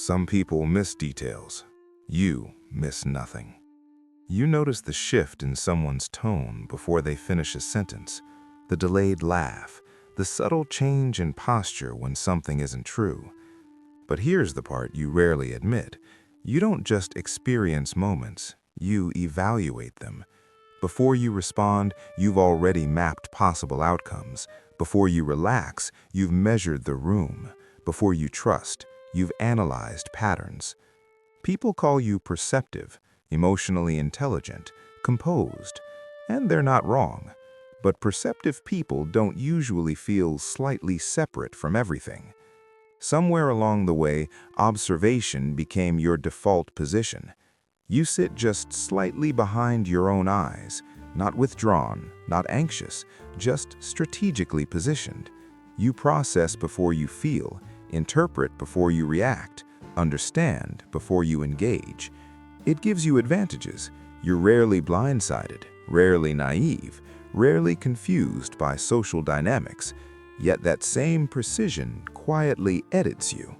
Some people miss details. You miss nothing. You notice the shift in someone's tone before they finish a sentence, the delayed laugh, the subtle change in posture when something isn't true. But here's the part you rarely admit. You don't just experience moments, you evaluate them. Before you respond, you've already mapped possible outcomes. Before you relax, you've measured the room. Before you trust, you've analyzed patterns. People call you perceptive, emotionally intelligent, composed, and they're not wrong. But perceptive people don't usually feel slightly separate from everything. Somewhere along the way, observation became your default position. You sit just slightly behind your own eyes, not withdrawn, not anxious, just strategically positioned. You process before you feel, interpret before you react, understand before you engage. It gives you advantages. You're rarely blindsided, rarely naive, rarely confused by social dynamics. Yet that same precision quietly edits you.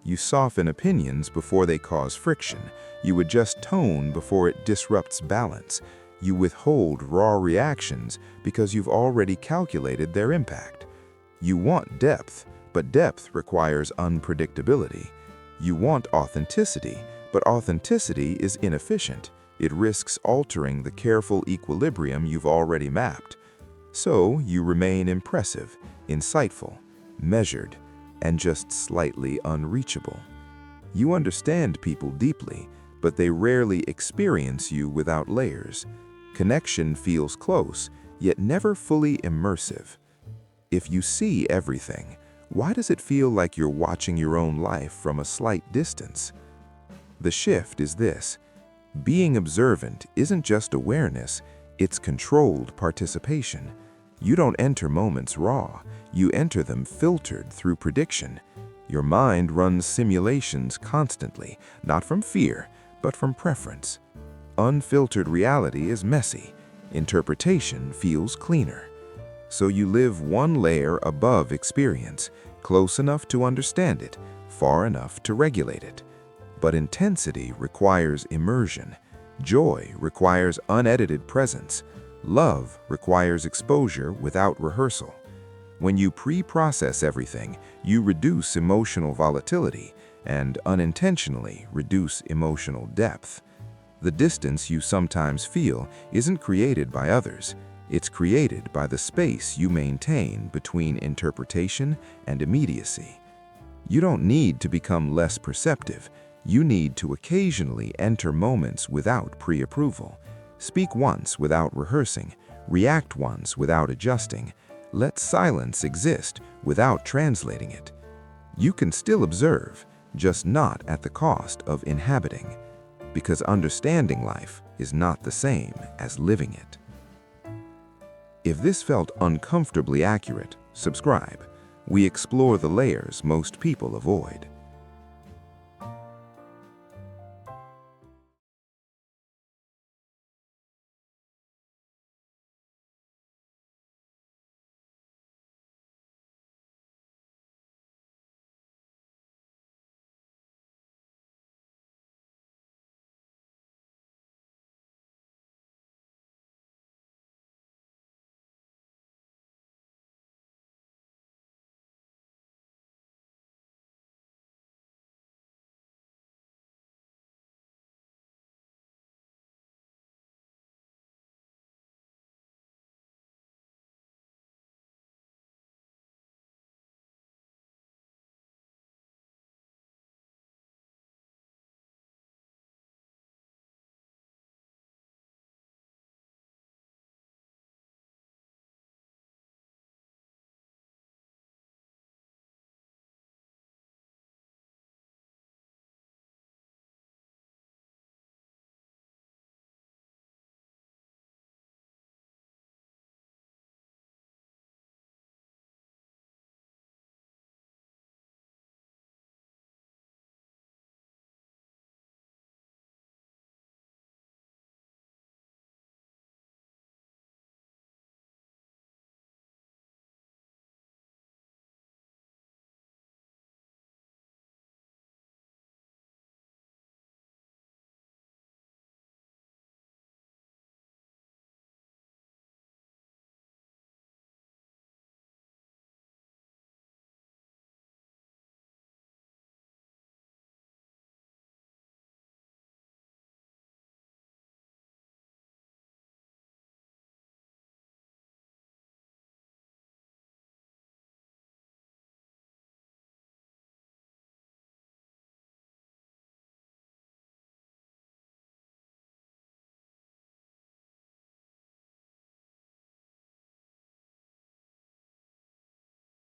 You soften opinions before they cause friction. You adjust tone before it disrupts balance. You withhold raw reactions because you've already calculated their impact. You want depth, but depth requires unpredictability. You want authenticity, but authenticity is inefficient. It risks altering the careful equilibrium you've already mapped. So you remain impressive, insightful, measured, and just slightly unreachable. You understand people deeply, but they rarely experience you without layers. Connection feels close, yet never fully immersive. If you see everything, why does it feel like you're watching your own life from a slight distance? The shift is this. Being observant isn't just awareness, it's controlled participation. You don't enter moments raw, you enter them filtered through prediction. Your mind runs simulations constantly, not from fear, but from preference. Unfiltered reality is messy. Interpretation feels cleaner. So you live one layer above experience, close enough to understand it, far enough to regulate it. But intensity requires immersion. Joy requires unedited presence. Love requires exposure without rehearsal. When you pre-process everything, you reduce emotional volatility and unintentionally reduce emotional depth. The distance you sometimes feel isn't created by others. It's created by the space you maintain between interpretation and immediacy. You don't need to become less perceptive. You need to occasionally enter moments without pre-approval. Speak once without rehearsing. React once without adjusting. Let silence exist without translating it. You can still observe, just not at the cost of inhabiting, because understanding life is not the same as living it. If this felt uncomfortably accurate, subscribe. We explore the layers most people avoid.